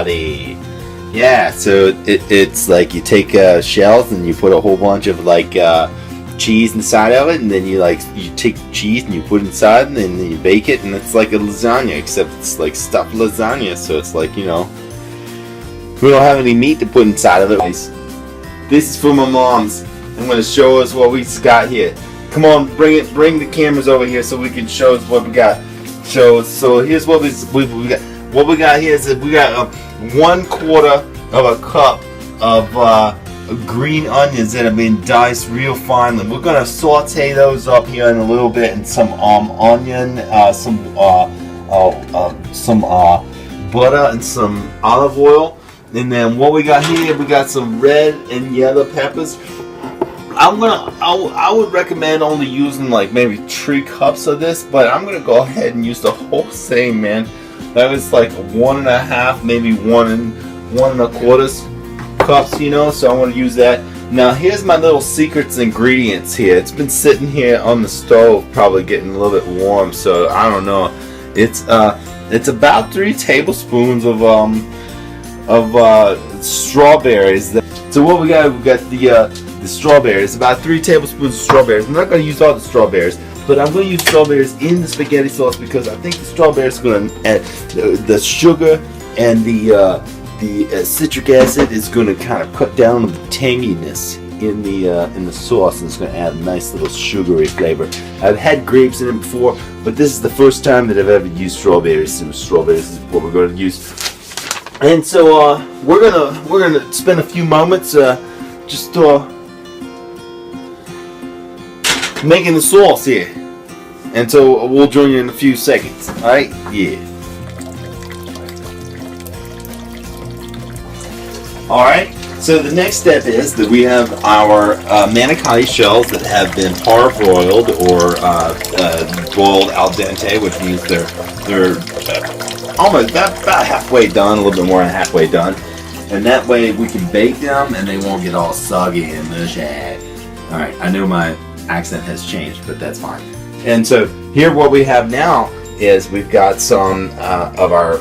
manicotti. Yeah, so it's like you take shells and you put a whole bunch of like cheese inside of it, and then you take cheese and you put it inside, and then you bake it, and it's like a lasagna, except it's like stuffed lasagna. So it's like, you know, we don't have any meat to put inside of it. This is for my mom's. I'm gonna show us what we got here. Come on, bring the cameras over here so we can show us what we got. So here's what we got. What we got here is that we got 1/4 of a cup of green onions that have been diced real finely. We're gonna saute those up here in a little bit, and some onion, some butter, and some olive oil. And then what we got here, we got some red and yellow peppers. I would recommend only using like maybe 3 cups of this, but I'm gonna go ahead and use the whole thing, man. That was like 1.5, maybe 1.25 cups, you know. So I'm gonna use that. Now here's my little secrets ingredients here. It's been sitting here on the stove, probably getting a little bit warm. So I don't know. It's about 3 tablespoons of strawberries. So what we got the strawberries, about 3 tablespoons of strawberries. I'm not going to use all the strawberries, but I'm going to use strawberries in the spaghetti sauce because I think the strawberries are going to add the sugar, and the citric acid is going to kind of cut down on the tanginess in the sauce, and it's going to add a nice little sugary flavor. I've had grapes in it before, but this is the first time that I've ever used strawberries. So strawberries is what we're going to use. And so we're gonna spend a few moments just making the sauce here, and so we'll join you in a few seconds. All right? Yeah. All right. So the next step is that we have our manicotti shells that have been parboiled or boiled al dente, which means they're almost about halfway done, a little bit more than halfway done, and that way we can bake them and they won't get all soggy and mushy. All right, I know my accent has changed, but that's fine. And so here, what we have now is we've got some of our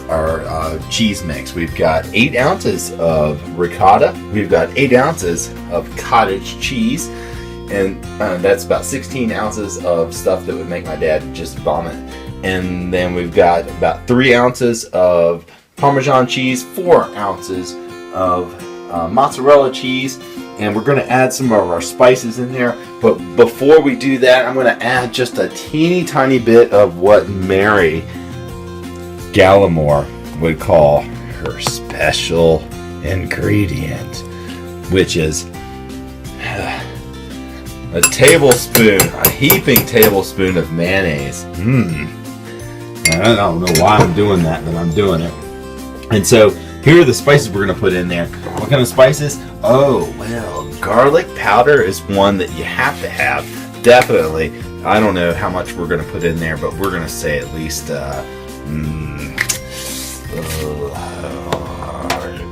cheese mix. We've got 8 ounces of ricotta. We've got 8 ounces of cottage cheese, and that's about 16 ounces of stuff that would make my dad just vomit. And then we've got about 3 ounces of Parmesan cheese, 4 ounces of mozzarella cheese, and we're going to add some of our spices in there. But before we do that, I'm going to add just a teeny tiny bit of what Mary Gallimore would call her special ingredient, which is a tablespoon, a heaping tablespoon of mayonnaise. I don't know why I'm doing that, but I'm doing it. And so here are the spices we're going to put in there. What kind of spices? Oh, well, garlic powder is one that you have to have, definitely. I don't know how much we're going to put in there, but we're going to say at least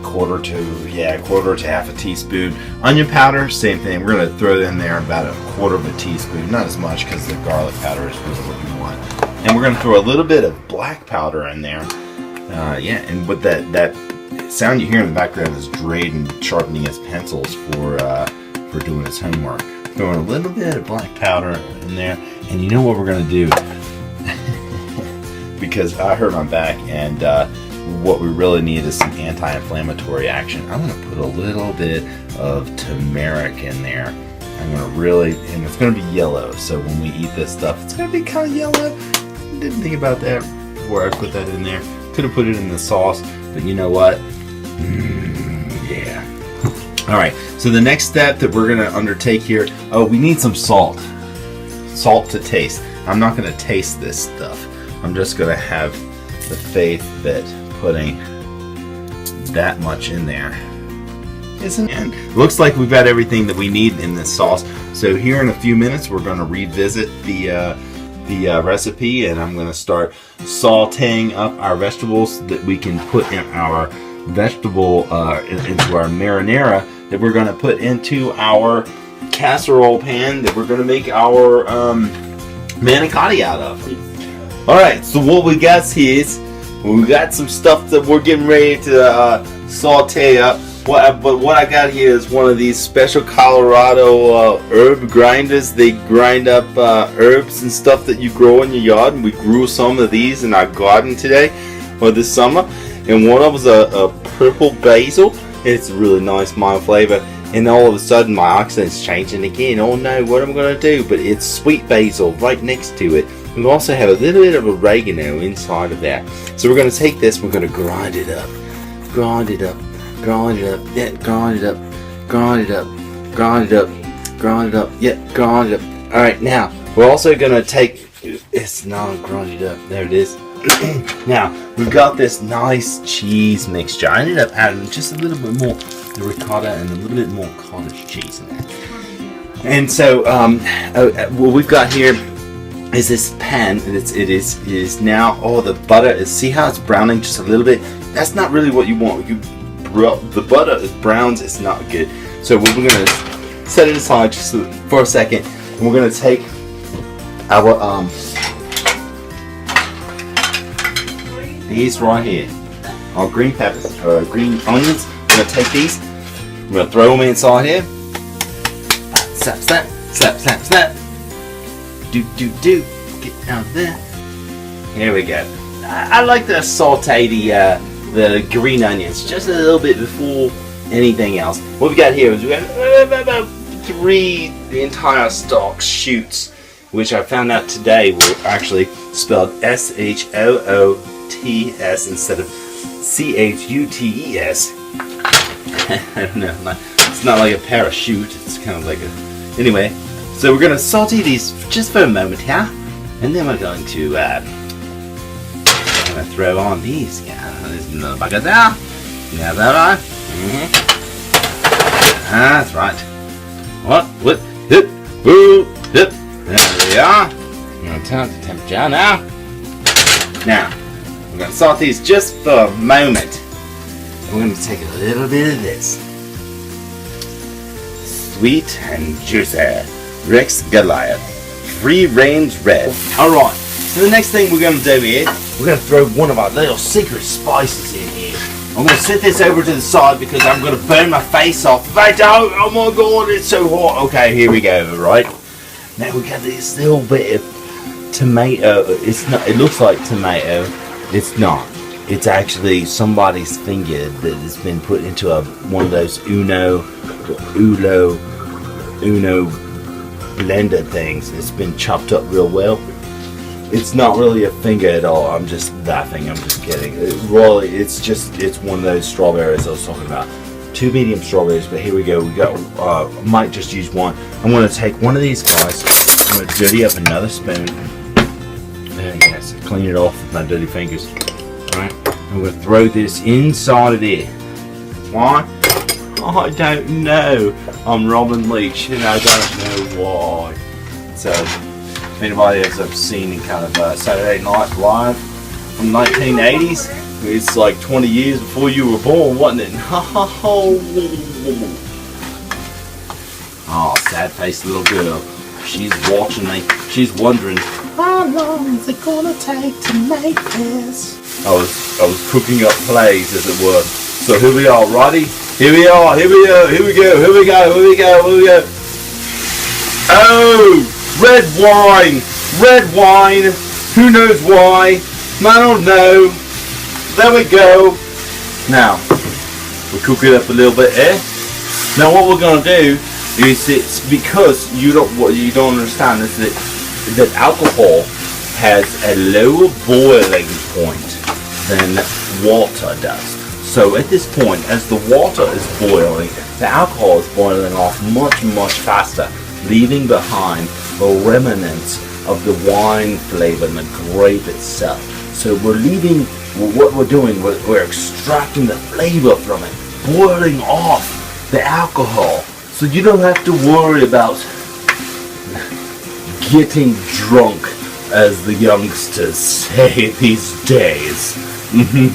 quarter to half a teaspoon. Onion powder, same thing. We're going to throw in there about 1/4 of a teaspoon. Not as much because the garlic powder is really what you want. And we're going to throw a little bit of black powder in there. And with that sound you hear in the background is Drayden sharpening his pencils for doing his homework. Throwing a little bit of black powder in there. And you know what we're going to do? Because I hurt my back, and what we really need is some anti-inflammatory action. I'm going to put a little bit of turmeric in there. I'm going to and it's going to be yellow. So when we eat this stuff, it's going to be kind of yellow. Didn't think about that before I put that in there. Could have put it in the sauce, but you know what? Yeah. All right. So the next step that we're going to undertake here, we need some salt. Salt to taste. I'm not going to taste this stuff. I'm just going to have the faith that putting that much in there isn't. And looks like we've got everything that we need in this sauce. So here in a few minutes, we're going to revisit the recipe, and I'm going to start sauteing up our vegetables that we can put in our into our marinara that we're going to put into our casserole pan that we're going to make our manicotti out of. All right, so what we got here is We got some stuff that we're getting ready to saute up. What I got here is one of these special Colorado herb grinders. They grind up herbs and stuff that you grow in your yard, and we grew some of these in our garden today or this summer. And one of them was a purple basil. It's a really nice mild flavor. And all of a sudden my accent's changing again. Oh no, what am I going to do? But it's sweet basil right next to it. We also have a little bit of oregano inside of that. So we're going to take this, we're going to grind it up. Grind it up. Grind it up. Yeah, grind it up. Grind it up. Grind it up. Grind it up. Yeah, grind it up. Alright, now, we're also going to take... It's not grinded up. There it is. Now, we've got this nice cheese mixture. I ended up adding just a little bit more ricotta and a little bit more cottage cheese in there. And so, what we've got here is this pan. It is now, the butter is, see how it's browning just a little bit? That's not really what you want. The butter is browns, it's not good. So we're going to set it aside just for a second, and we're going to take our these right here, our green peppers, or green onions. We're going to take these, we're going to throw them inside here. Snap, snap, snap, snap, snap. Do, do, do. Get down there. Here we go. I like to saute the green onions just a little bit before anything else. What we got here is we got about 3 entire stalk shoots, which I found out today were actually spelled S-H-O-O-T-S instead of C-H-U-T-E-S. I don't know. It's not like a parachute. It's kind of like a... Anyway, so we're going to saute these just for a moment here. And then we're going to throw on these guys. There's another bucket there. You have that right? Mm-hmm. That's right. What? Hip, woo, hip. There we are. I'm going to turn up the temperature now. Now, we're going to saute these just for a moment. We're going to take a little bit of this. Sweet and juicy. Rex Goliath. Free range red. Alright, so the next thing we're going to do here, we're going to throw one of our little secret spices in here. I'm going to set this over to the side because I'm going to burn my face off. Right, oh my god, it's so hot. Okay, here we go, right? Now we got this little bit of tomato. It's not, it looks like tomato. It's not. It's actually somebody's finger that has been put into one of those Uno blender things. It's been chopped up real well. It's not really a finger at all. I'm just laughing. I'm just kidding. It's one of those strawberries I was talking about. 2 medium strawberries, but here we go. We got. Might just use one. I'm going to take one of these guys. I'm going to dirty up another spoon. Yes, clean it off with my dirty fingers. All right. I'm going to throw this inside of there. Why? I don't know. I'm Robin Leach, and I don't know why. So, if anybody has ever seen in kind of Saturday Night Live from 1980s, it's like 20 years before you were born, wasn't it? Oh, sad-faced little girl. She's watching me. She's wondering, how long is it gonna take to make this? I was cooking up plays, as it were. So here we are, righty? Here we are, here we go, here we go, here we go, here we go, here we go. Oh, red wine, who knows why, I don't know. There we go. Now, we'll cook it up a little bit here. Now what we're going to do is, it's because what you don't understand is that alcohol has a lower boiling point than water does. So at this point, as the water is boiling, the alcohol is boiling off much, much faster, leaving behind the remnants of the wine flavor and the grape itself. So we're leaving, what we're doing, we're extracting the flavor from it, boiling off the alcohol. So you don't have to worry about getting drunk, as the youngsters say these days.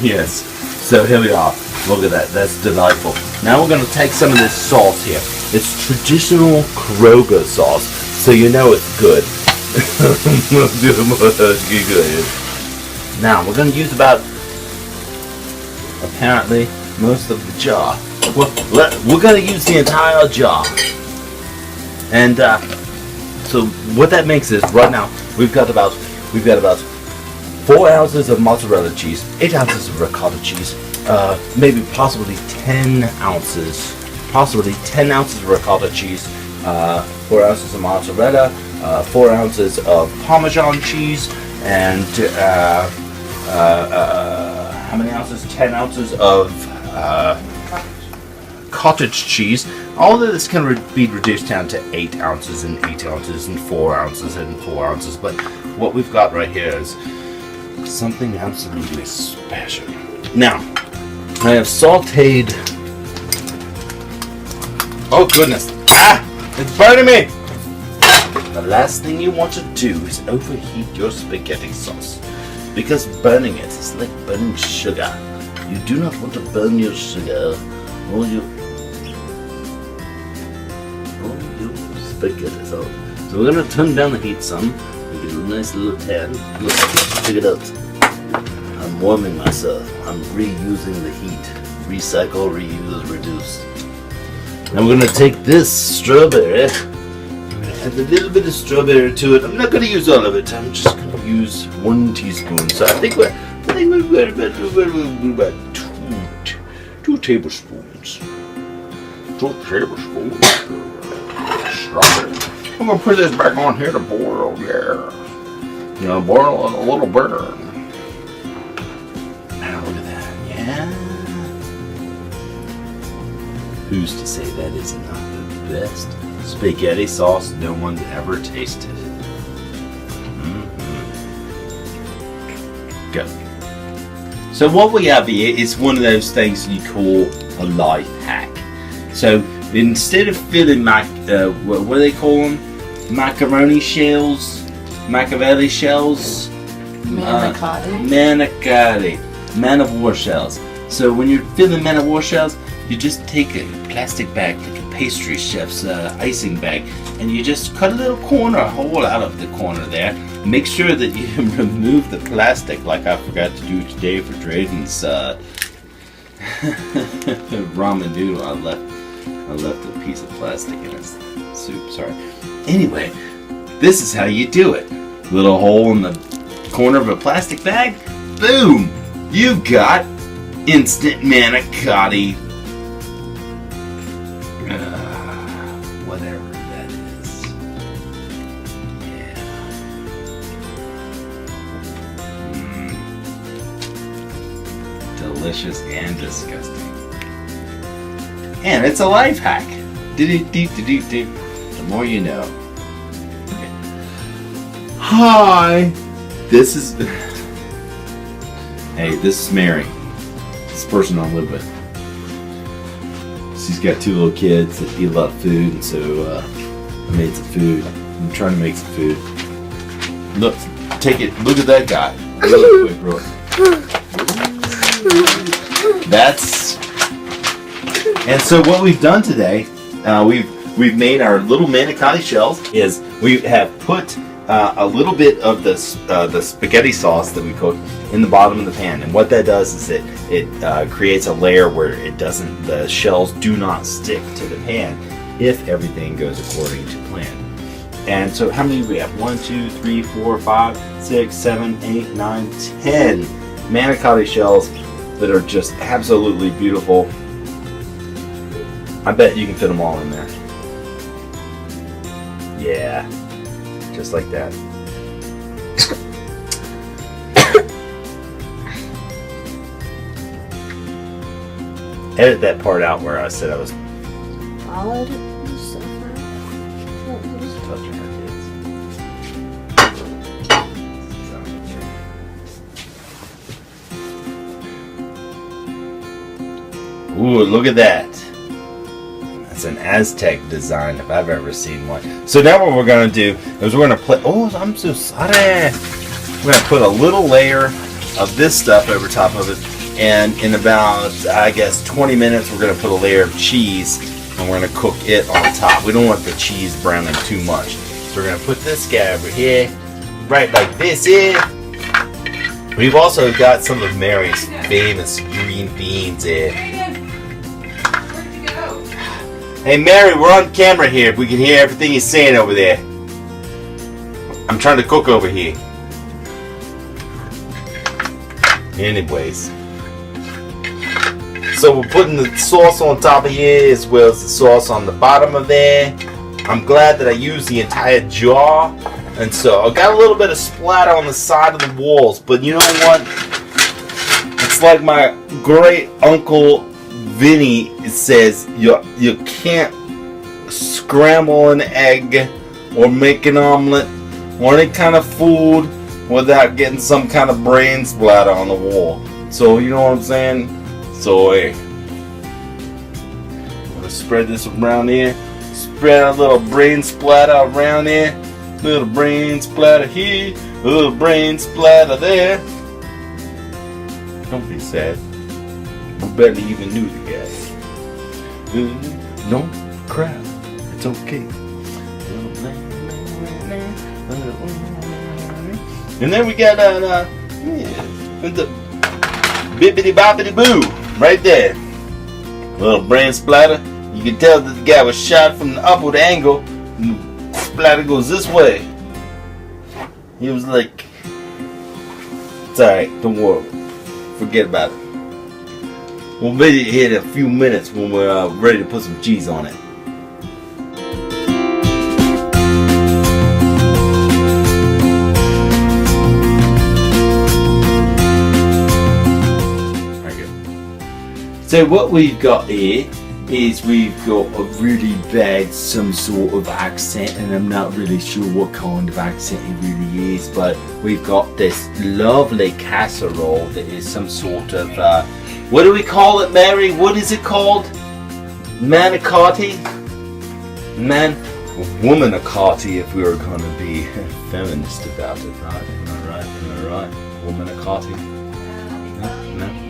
Yes. So here we are. Look at that. That's delightful. Now we're going to take some of this sauce here. It's traditional Kroger sauce, so you know it's good. Now we're going to use about apparently most of the jar. Well, we're gonna use the entire jar. And so what that makes is right now we've got about 4 ounces of mozzarella cheese, 8 ounces of ricotta cheese, maybe possibly 10 ounces of ricotta cheese, 4 ounces of mozzarella, 4 ounces of Parmesan cheese, and how many ounces? 10 ounces of cottage cheese. All of this can be reduced down to 8 ounces and 8 ounces and 4 ounces and 4 ounces. But what we've got right here is something absolutely special. Now, I have sauteed. Oh goodness! Ah! It's burning me! The last thing you want to do is overheat your spaghetti sauce, because burning it is like burning sugar. You do not want to burn your sugar or your spaghetti sauce. So we're going to turn down the heat some. We get a nice little tan. Look, check it out. I'm warming myself. I'm reusing the heat. Recycle, reuse, reduce. And we're going to take this strawberry. Add a little bit of strawberry to it. I'm not going to use all of it. I'm just going to use 1 teaspoon. So I think we're about 2 tablespoons. 2 tablespoons. Strawberry. I'm going to put this back on here to boil. Yeah. You know, boil a little burn. Now look at that. Yeah. Who's to say that is not the best spaghetti sauce no one's ever tasted? Go. So what we have here is one of those things you call a life hack. So instead of filling what do they call them? Macaroni shells, Machiavelli shells, manicotti, man of war shells. So when you're filling man of war shells, you just take a plastic bag, like a pastry chef's icing bag, and you just cut a little hole out of the corner there. Make sure that you remove the plastic, like I forgot to do today for Drayden's ramen noodle. I left a piece of plastic in his soup. Sorry. Anyway, this is how you do it. Little hole in the corner of a plastic bag. Boom! You got instant manicotti. Whatever that is. Yeah. Delicious and disgusting. And it's a life hack. The more you know. Okay. Hi. This is. Hey, this is Mary. This person I live with. She's got 2 little kids that eat a lot of food, and so I made some food. I'm trying to make some food. Look, take it. Look at that guy. Really quick, bro. That's. And so what we've done today, we've made our little manicotti shells. Is we have put a little bit of the spaghetti sauce that we cooked in the bottom of the pan, and what that does is it creates a layer where the shells do not stick to the pan if everything goes according to plan. And so how many do we have? 1, 2, 3, 4, 5, 6, 7, 8, 9, 10 manicotti shells that are just absolutely beautiful. I bet you can fit them all in there. Yeah, just like that. Edit that part out where I said I was touching her kids. Ooh, look at that. That's an Aztec design if I've ever seen one. So now what we're going to do is we're going to put, oh, I'm so sorry. We're going to put a little layer of this stuff over top of it. And in about, I guess, 20 minutes, we're going to put a layer of cheese, and we're going to cook it on top. We don't want the cheese browning too much. So we're going to put this guy over here, right like this here. We've also got some of Mary's famous green beans here. Where'd you go? Hey Mary, we're on camera here. We can hear everything you're saying over there. I'm trying to cook over here. Anyways. So we're putting the sauce on top of here as well as the sauce on the bottom of there. I'm glad that I used the entire jar. And so I got a little bit of splatter on the side of the walls. But you know what? It's like my great uncle Vinny says, you can't scramble an egg or make an omelet or any kind of food without getting some kind of brain splatter on the wall. So you know what I'm saying? So hey, I'm gonna spread this around here. Spread a little brain splatter around here. Little brain splatter here. Little brain splatter there. Don't be sad. We barely even knew the guy. Don't cry. It's okay. And then we got the bippity boppity boo right there. Little brain splatter. You can tell that the guy was shot from the upward angle. And the splatter goes this way. He was like, it's alright, don't worry. Forget about it. We'll visit here in a few minutes when we're ready to put some cheese on it. So what we've got here is we've got a really bad some sort of accent, and I'm not really sure what kind of accent it really is, but we've got this lovely casserole that is some sort of what do we call it, Mary? What is it called? Manicotti? Womanicati, if we were going to be feminist about it, right? Am I right? Womanicati? No,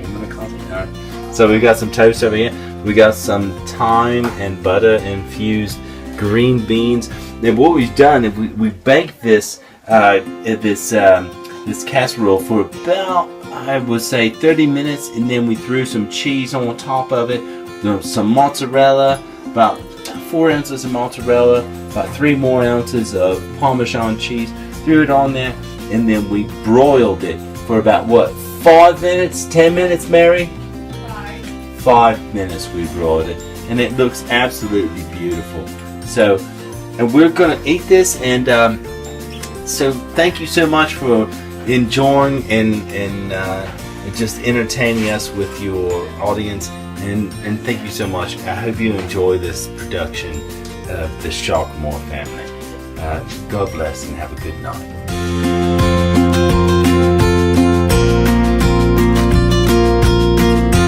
womanicati. All right. So we got some toast over here. We got some thyme and butter infused green beans. And what we've done is we baked this this casserole for about, I would say, 30 minutes, and then we threw some cheese on top of it. Some mozzarella, about 4 ounces of mozzarella, about 3 more ounces of Parmesan cheese. Threw it on there, and then we broiled it for about what, 5 minutes, 10 minutes, Mary? 5 minutes we broiled it, and it looks absolutely beautiful. So, and we're gonna eat this, and so thank you so much for enjoying and just entertaining us with your audience, and thank you so much. I hope you enjoy this production of the Sharkmore family. God bless and have a good night.